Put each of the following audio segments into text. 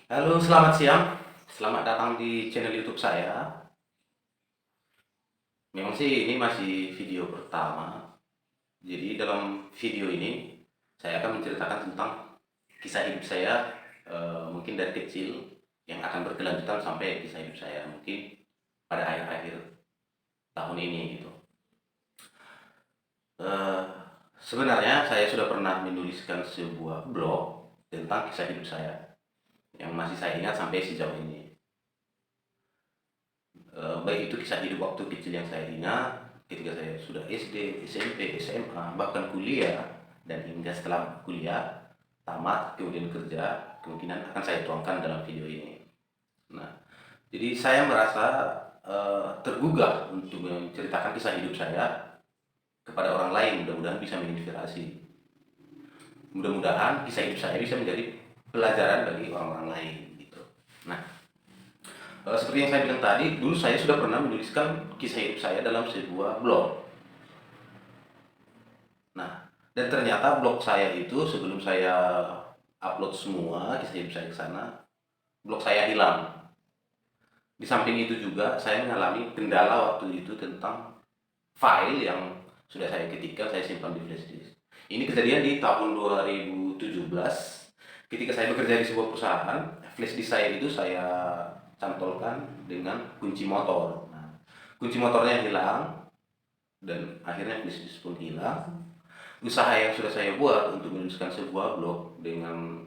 Halo, selamat siang. Selamat datang di channel YouTube saya. Memang sih ini masih video pertama. Jadi dalam video ini saya akan menceritakan tentang kisah hidup saya, mungkin dari kecil yang akan berkelanjutan sampai kisah hidup saya mungkin pada akhir-akhir tahun ini gitu. Eh, Sebenarnya saya sudah pernah menuliskan sebuah blog tentang kisah hidup saya yang masih saya ingat sampai sejauh ini. Baik itu kisah hidup waktu kecil yang saya ingat ketika saya sudah SD, SMP, SMA, bahkan kuliah, dan hingga setelah kuliah tamat kemudian kerja, kemungkinan akan saya tuangkan dalam video ini. Nah, jadi saya merasa tergugah untuk menceritakan kisah hidup saya kepada orang lain, mudah-mudahan bisa menginspirasi. Mudah-mudahan kisah hidup saya bisa menjadi pelajaran bagi orang-orang lain gitu. Nah, seperti yang saya bilang tadi, dulu saya sudah pernah menuliskan kisah hidup saya dalam sebuah blog. Nah, dan ternyata blog saya itu sebelum saya upload semua kisah hidup saya ke sana, blog saya hilang. Di samping itu juga saya mengalami kendala waktu itu tentang file yang sudah saya ketikkan saya simpan di flash disk. Ini kejadian di tahun 2017 ketika saya bekerja di sebuah perusahaan. Flash disk saya itu saya cantolkan dengan kunci motor. Nah, kunci motornya hilang dan akhirnya flash disk pun hilang. Usaha yang sudah saya buat untuk menuliskan sebuah blog dengan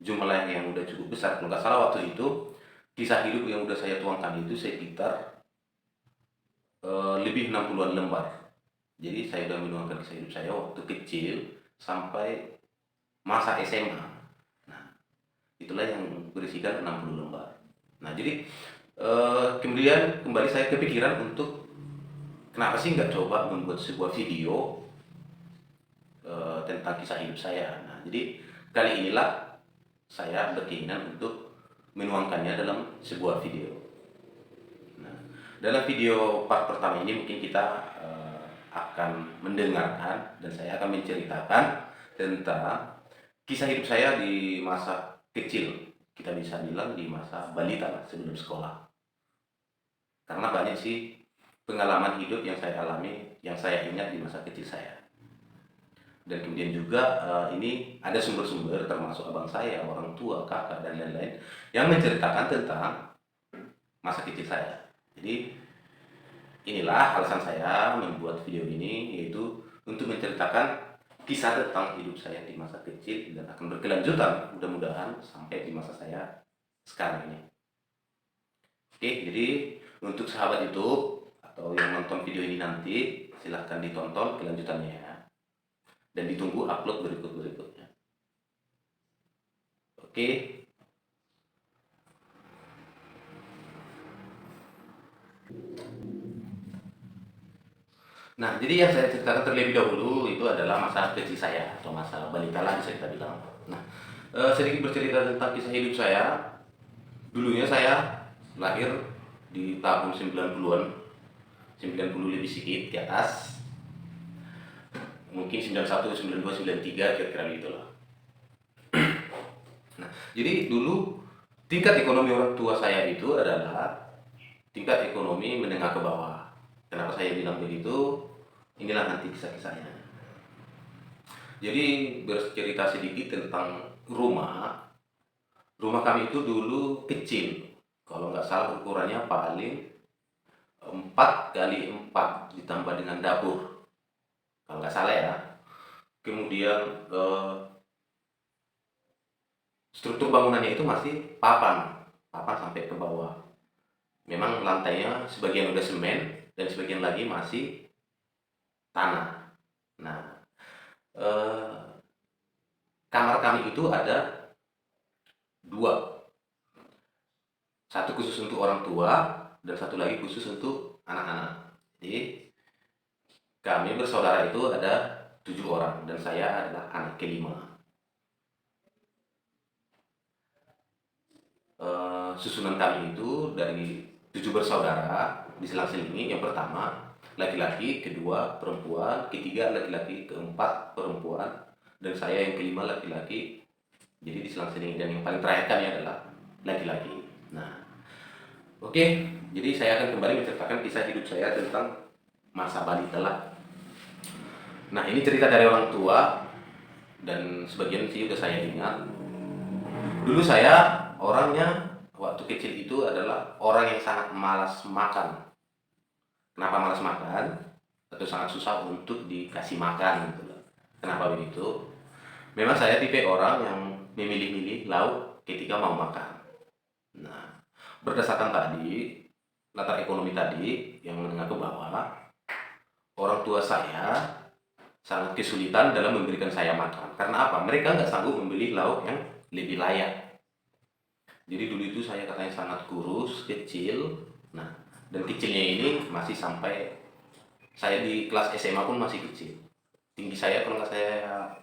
jumlah yang udah cukup besar, kalau nggak salah waktu itu kisah hidup yang udah saya tuangkan itu sekitar lebih 60-an lembar. Jadi saya udah menuangkan kisah hidup saya waktu kecil sampai masa SMA. Nah, itulah yang berisikan 60 lembar. Nah, jadi kemudian kembali saya kepikiran untuk kenapa sih nggak coba membuat sebuah video tentang kisah hidup saya. Nah, jadi kali inilah saya berkeinginan untuk menuangkannya dalam sebuah video. Nah, dalam video part pertama ini mungkin kita akan mendengarkan dan saya akan menceritakan tentang kisah hidup saya di masa kecil. Kita bisa bilang di masa balita lah, sebelum sekolah. Karena banyak sih pengalaman hidup yang saya alami, yang saya ingat di masa kecil saya. Dan kemudian juga ini ada sumber-sumber termasuk abang saya, orang tua, kakak, dan lain-lain yang menceritakan tentang masa kecil saya. Jadi inilah alasan saya membuat video ini, yaitu untuk menceritakan kisah tentang hidup saya di masa kecil dan akan berkelanjutan mudah-mudahan sampai di masa saya sekarang ini. Oke, jadi untuk sahabat YouTube atau yang nonton video ini nanti silahkan ditonton kelanjutannya ya. Dan ditunggu upload berikut-berikutnya. Oke. Nah, jadi yang saya ceritakan terlebih dahulu itu adalah masa kecil saya atau masa balita lah bisa kita bilang. Nah, sedikit bercerita tentang kisah hidup saya. Dulunya saya lahir di tahun 90-an, 90 lebih sedikit di atas. Mungkin 91, 92, 93 kira-kira gitulah. Nah, jadi dulu tingkat ekonomi orang tua saya itu adalah tingkat ekonomi menengah ke bawah. Kenapa saya bilang begitu? Inilah nanti kisah-kisahnya. Jadi bercerita sedikit tentang rumah. Rumah kami itu dulu kecil. Kalau nggak salah ukurannya paling 4 kali 4 ditambah dengan dapur. Kalau nggak salah ya. Kemudian struktur bangunannya itu masih papan. Papan sampai ke bawah. Memang lantainya sebagian udah semen dan sebagian lagi masih tanah. Nah, eh, kamar kami itu ada dua, satu khusus untuk orang tua dan satu lagi khusus untuk anak-anak. Jadi kami bersaudara itu ada 7 orang dan saya adalah anak kelima. Susunan kami itu dari 7 bersaudara diselang-selingi. Yang pertama laki-laki, kedua perempuan, ketiga laki-laki, keempat perempuan, dan saya yang kelima laki-laki. Jadi diselang-selingi dan yang paling terakhir kami adalah laki-laki. Nah, oke, jadi saya akan kembali menceritakan kisah hidup saya tentang masa balita lah. Nah, ini cerita dari orang tua dan sebagian sih udah saya ingat. Dulu saya orangnya waktu kecil itu adalah orang yang sangat malas makan. Kenapa malas makan? Atau sangat susah untuk dikasih makan gitu loh. Kenapa begitu? Memang saya tipe orang yang memilih-milih lauk ketika mau makan. Nah, berdasarkan tadi latar ekonomi tadi yang menengah ke bawah, orang tua saya sangat kesulitan dalam memberikan saya makan. Karena apa? Mereka nggak sanggup membeli lauk yang lebih layak. Jadi dulu itu saya katanya sangat kurus, kecil. Nah, dan kecilnya ini masih sampai saya di kelas SMA pun masih kecil. Tinggi saya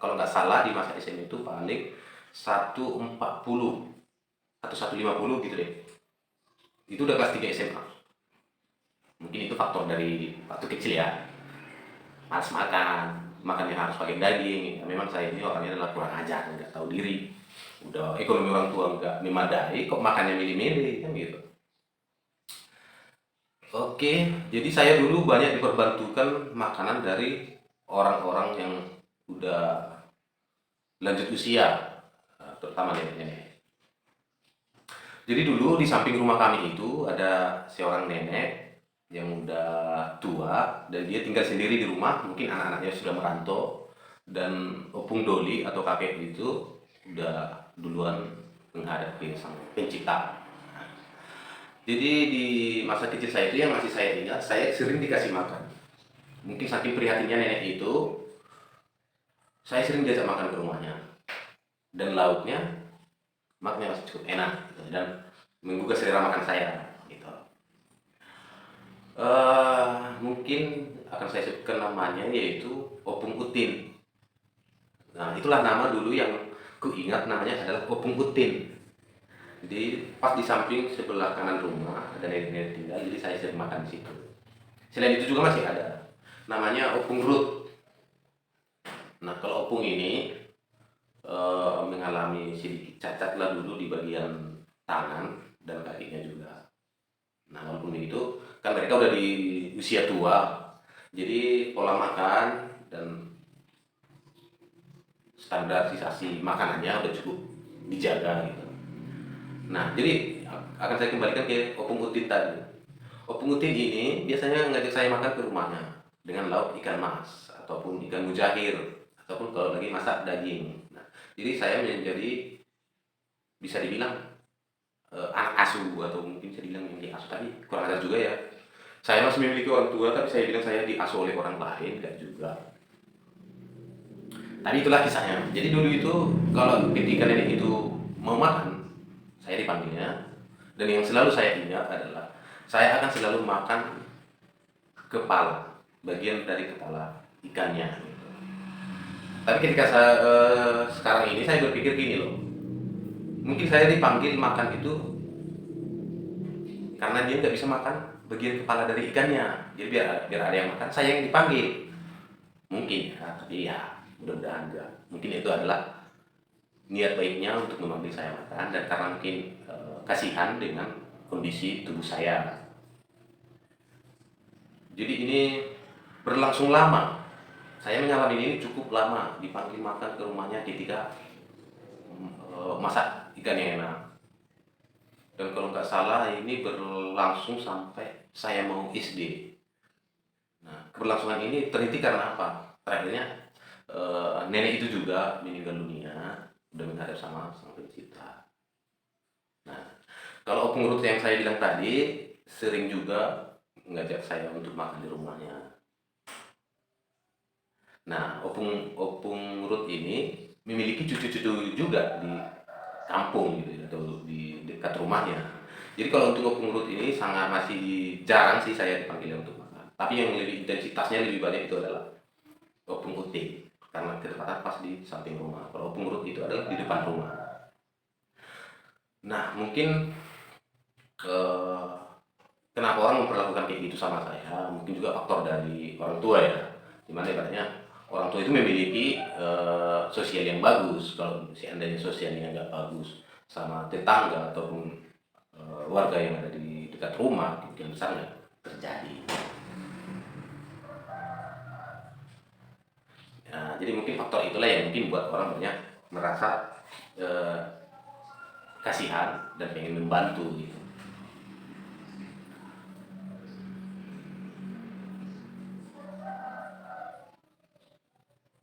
kalau nggak salah di masa SMA itu paling 140 atau 150 gitu deh. Itu udah kelas 3 SMA. Mungkin itu faktor dari waktu kecil ya. Malas makan, makannya harus pakai daging. Ya, memang saya ini orangnya adalah kurang ajar, nggak tahu diri. Udah ekonomi orang tua nggak memadai, kok makannya milih-milih kan gitu. Oke, jadi saya dulu banyak diperbantukan makanan dari orang-orang yang udah lanjut usia, terutama nenek-nenek. Jadi dulu di samping rumah kami itu ada seorang nenek yang udah tua dan dia tinggal sendiri di rumah, mungkin anak-anaknya sudah merantau dan opung doli atau kakek itu udah duluan menghadapi sang pencipta. Jadi di masa kecil saya itu yang masih saya ingat, saya sering dikasih makan. Mungkin saking prihatinnya nenek itu, saya sering diajak makan ke rumahnya. Dan lauknya, maknya masih cukup enak gitu, dan menggugah selera makan saya. Gitu. Mungkin akan saya sebutkan namanya yaitu Opung Utin. Nah itulah nama dulu yang ku ingat namanya adalah Opung Utin. Jadi pas di samping sebelah kanan rumah ada nenek-nenek tinggal, jadi saya sering makan di situ. Selain itu juga masih ada namanya Opung Ruth. Nah kalau Opung ini mengalami sedikit cacat lah dulu di bagian tangan dan kakinya juga. Nah walaupun begitu kan mereka udah di usia tua, jadi pola makan dan standarisasi makanannya udah cukup dijaga gitu. Nah, jadi akan saya kembalikan ke Opung Utin tadi. Opung Utin ini biasanya ngajak saya makan ke rumahnya dengan lauk ikan mas ataupun ikan mujair ataupun kalau lagi masak daging. Nah, jadi saya menjadi bisa dibilang anak asuh atau mungkin bisa dibilang yang diasuh tadi kurang ajar juga ya. Saya masih memiliki orang tua tapi saya bilang saya diasuh oleh orang lain enggak juga. Tapi itulah kisahnya. Jadi dulu itu kalau ketika nenek itu mau makan, saya dipanggilnya, dan yang selalu saya ingat adalah saya akan selalu makan kepala, bagian dari kepala ikannya. Tapi ketika saya sekarang ini saya berpikir gini loh, mungkin saya dipanggil makan itu karena dia nggak bisa makan bagian kepala dari ikannya, jadi biar ada yang makan, saya yang dipanggil. Mungkin ya, tapi ya mudah-mudahan enggak. Mungkin itu adalah niat baiknya untuk memanggil saya makan dan karena mungkin kasihan dengan kondisi tubuh saya. Jadi ini berlangsung lama. Saya mengalami ini cukup lama dipanggil makan ke rumahnya ketika masak ikan yang enak. Dan kalau nggak salah ini berlangsung sampai saya mau SD. Nah, keberlangsungan ini terhenti karena apa? Terakhirnya nenek itu juga meninggal dunia, udah menghadap sama sang pencipta. Nah, kalau Opung Ruth yang saya bilang tadi sering juga mengajak saya untuk makan di rumahnya. Nah, Opung Ruth ini memiliki cucu-cucu juga di kampung gitu atau di dekat rumahnya. Jadi kalau untuk Opung Ruth ini sangat masih jarang sih saya dipanggil untuk makan. Tapi yang lebih intensitasnya lebih banyak itu adalah Opung Utin karena ketepatan pas di samping rumah. Kalau Opung Ruth itu adalah di depan rumah. Nah mungkin kenapa orang memperlakukan kayak gitu sama saya, mungkin juga faktor dari orang tua ya, dimana ibaratnya orang tua itu memiliki sosial yang bagus. Kalau seandainya sosialnya nggak bagus, sama tetangga ataupun warga yang ada di dekat rumah, kemungkinan besar nggak terjadi. Nah, jadi mungkin faktor itulah yang mungkin buat orang banyak merasa eh, kasihan dan pengen membantu gitu.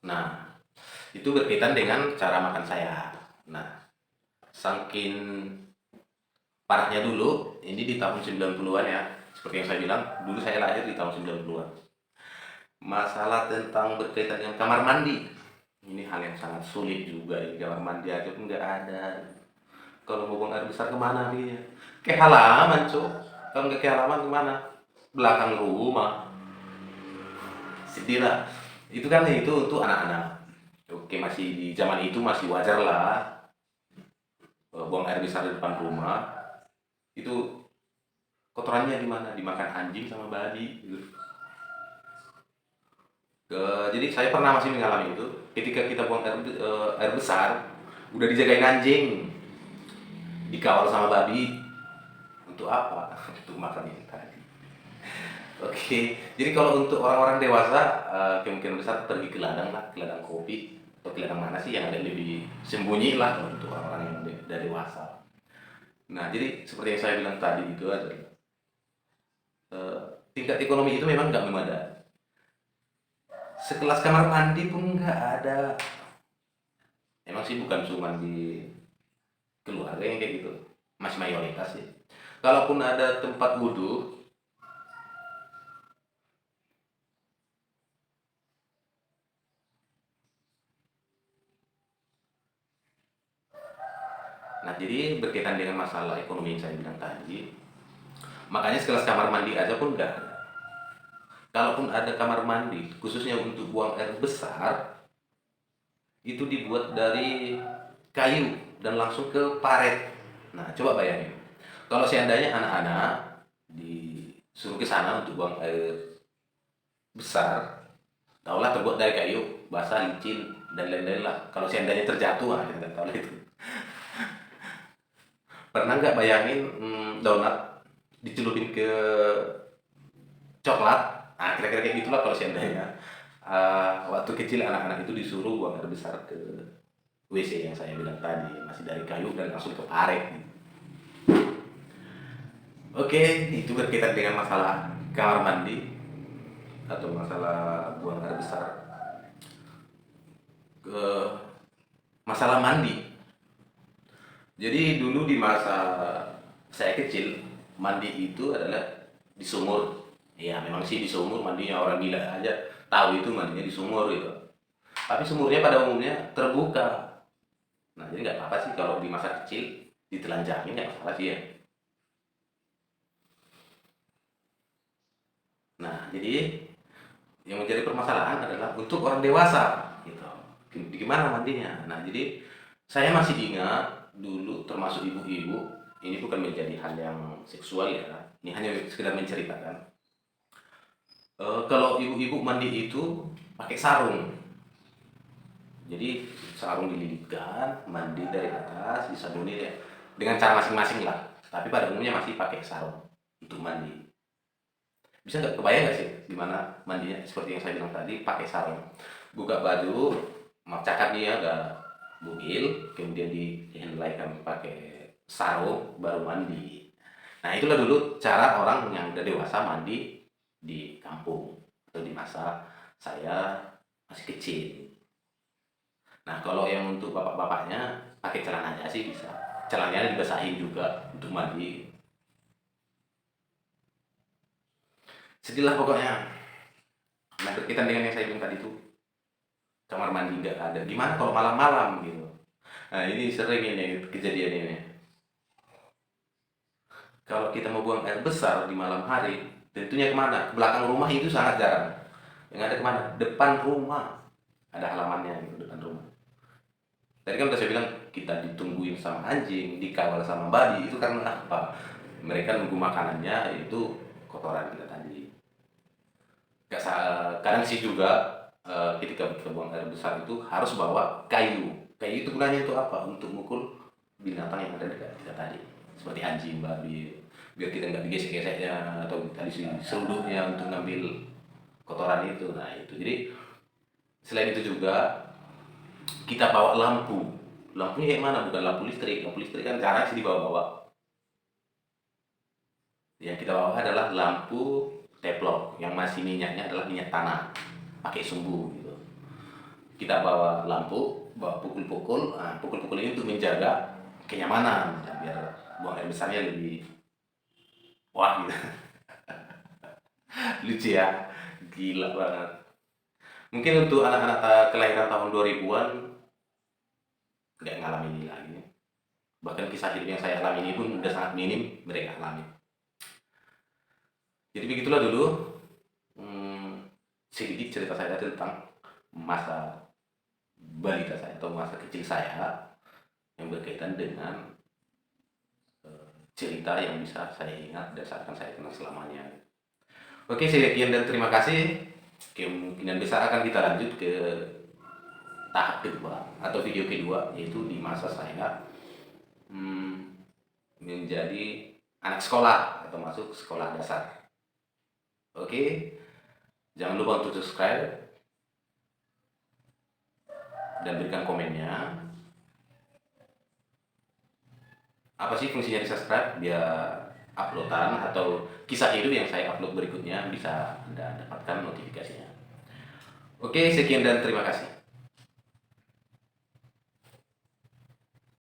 Nah, itu berkaitan dengan cara makan saya. Nah, saking parahnya dulu, ini di tahun 90-an ya. Seperti yang saya bilang, dulu saya lahir di tahun 90-an. Masalah tentang berkaitan dengan kamar mandi. Ini hal yang sangat sulit juga, ini kamar mandi aja pun nggak ada. Kalau mau buang air besar kemana dia? Ke halaman, cok. Kalau nggak ke halaman kemana? Belakang rumah. Sedih lah. Itu kan itu untuk anak-anak. Oke, masih di zaman itu masih wajar lah buang air besar di depan rumah. Itu kotorannya di mana? Dimakan anjing sama babi gitu. Jadi saya pernah masih mengalami itu ketika kita buang air besar udah dijagain anjing, dikawal sama babi. Untuk apa? Untuk makan ini tadi. Oke, jadi kalau untuk orang-orang dewasa kemungkinan besar pergi ke ladang lah, ke ladang kopi atau ke ladang mana sih yang ada lebih sembunyi lah kalau untuk orang-orang yang udah dewasa. Nah, jadi seperti yang saya bilang tadi itu adalah eh, tingkat ekonomi itu memang nggak memadai. Sekelas kamar mandi pun nggak ada. Emang sih bukan cuma di keluarga yang kayak gitu, masih mayoritas sih. Kalaupun ada tempat wudhu, nah jadi berkaitan dengan masalah ekonomi yang saya bilang tadi, makanya sekelas kamar mandi aja pun nggak ada. Kalaupun ada kamar mandi, khususnya untuk buang air besar, itu dibuat dari kayu dan langsung ke paret. Nah, coba bayangin. Kalau seandainya anak-anak disuruh ke sana untuk buang air besar, tahulah terbuat dari kayu, basah, licin, dan lain-lain lah. Kalau seandainya terjatuh, kita nggak tahu lah itu. Pernah nggak bayangin donat dicelupin ke coklat? Nah, kira-kira kayak gitulah kalau seandainya waktu kecil anak-anak itu disuruh buang air besar ke WC yang saya bilang tadi, masih dari kayu dan langsung ke paret. Oke, itu berkaitan dengan masalah kamar mandi atau masalah buang air besar. Ke masalah mandi. Jadi dulu di masa saya kecil, mandi itu adalah di sumur. Ya memang sih di sumur mandinya orang gila aja tahu itu mandinya di sumur gitu. Tapi sumurnya pada umumnya terbuka. Nah jadi nggak apa-apa sih kalau di masa kecil ditelanjangin, nggak masalah sih ya. Nah jadi yang menjadi permasalahan adalah untuk orang dewasa gitu. Gimana mandinya? Nah jadi saya masih ingat dulu, termasuk ibu-ibu, ini bukan menjadi hal yang seksual ya, ini hanya sekedar menceritakan. Kalau ibu-ibu mandi itu pakai sarung. Jadi sarung dililitkan, mandi dari atas, disabuni ya, dengan cara masing-masing lah. Tapi pada umumnya masih pakai sarung untuk mandi. Bisa nggak kebayang nggak sih gimana mandinya? Seperti yang saya bilang tadi, pakai sarung. Buka baju, cakap dia agak bugil, kemudian dihelaikan pakai sarung, baru mandi. Nah itulah dulu cara orang yang udah dewasa mandi di kampung atau di masa saya masih kecil. Nah kalau yang untuk bapak-bapaknya pakai celana aja sih bisa. Celananya dibasahin juga untuk mandi. Sedih lah pokoknya. Nah berkaitan dengan yang saya bilang tadi itu, kamar mandi nggak ada. Gimana kalau malam-malam gitu? Nah ini sering ini kejadian ini. Kalau kita mau buang air besar di malam hari, tentunya kemana? Ke belakang rumah itu sangat jarang. Yang ada kemana? Depan rumah. Ada halamannya gitu, depan rumah. Tadi kan udah saya bilang kita ditungguin sama anjing, dikawal sama babi. Itu karena apa? Mereka nunggu makanannya itu kotoran kita tadi. Kadang sih juga ketika kita buang air besar itu harus bawa kayu. Kayu itu gunanya untuk apa? Untuk mukul binatang yang ada dekat kita tadi, seperti anjing, babi, biar kita nggak digesek-geseknya atau tadi si seruduknya untuk ngambil kotoran itu. Nah itu, jadi selain itu juga kita bawa lampu. Lampunya kayak mana? Bukan lampu listrik. Lampu listrik kan jarang sih dibawa-bawa. Yang kita bawa adalah lampu teplok yang masih minyaknya adalah minyak tanah, pakai sumbu gitu. Kita bawa lampu, bawa pukul-pukul. Nah, pukul-pukul ini untuk menjaga kenyamanan, ya, biar buang air besarnya lebih wah gitu. Lucu ya, gila banget. Mungkin untuk anak-anak kelahiran tahun 2000-an nggak ngalamin ini lagi. Bahkan kisah hidup yang saya alami ini pun udah sangat minim mereka alami. Jadi begitulah dulu hmm, sedikit cerita saya tentang masa balita saya atau masa kecil saya yang berkaitan dengan cerita yang bisa saya ingat dan seakan saya kenal selamanya. Oke, sekian dan terima kasih. Kemungkinan besar akan kita lanjut ke tahap kedua atau video kedua, yaitu di masa saya menjadi anak sekolah atau masuk sekolah dasar. Oke, jangan lupa untuk subscribe dan berikan komennya. Apa sih fungsinya di subscribe? Biar uploadan atau kisah hidup yang saya upload berikutnya bisa Anda dapatkan notifikasinya. Oke, sekian dan terima kasih.